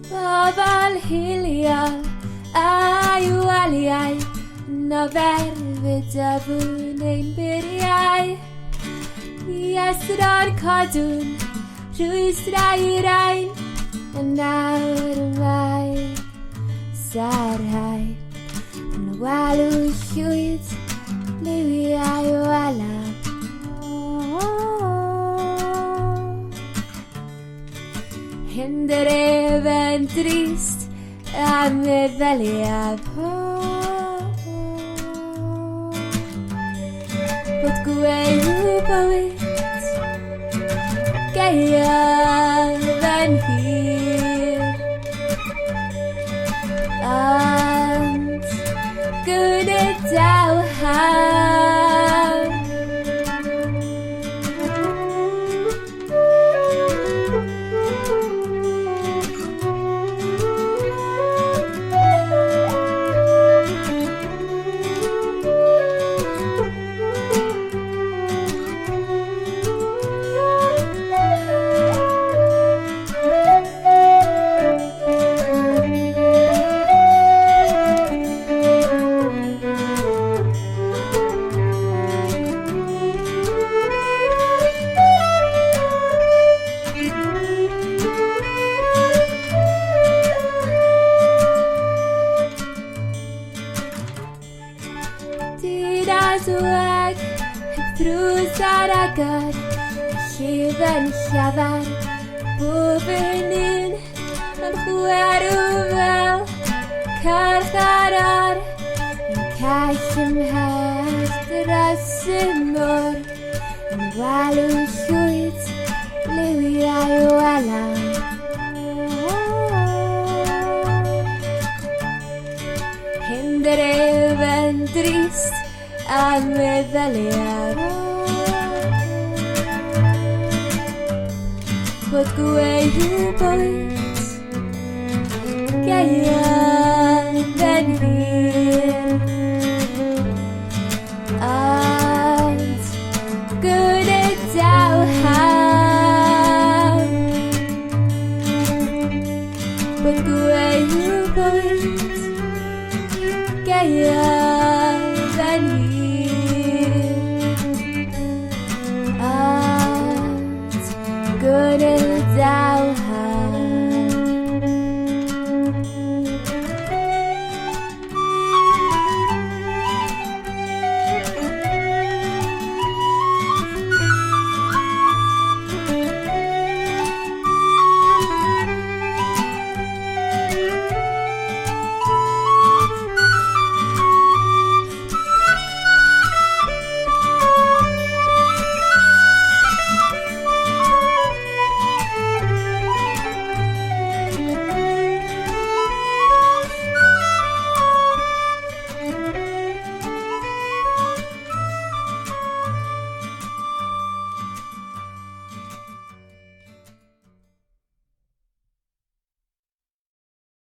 Bobl hiliol a'i waliau no ferfyd y fwn ein byriau Iesro'r codwn rhwystrau i'r ein yn nawr mai sarhau yn walw llwyd liwiau wala Hinder efen drist a meddyliau Bod gweu bywyd Gaeaf yn hir Ond gwneud Daw Haf Dwag drws ar agor Llif yn llafar Bob yn un Yn chwerw fel Carth ar or Yn call ymhell dros y môr Yn walw llwyd Liwiau walan Hinder efen drist a meddyliau Bod gweu bwyd Gaeaf yn hir Ond gwneud Daw Haf Bod gweu bwyd Gaeaf yn hir Good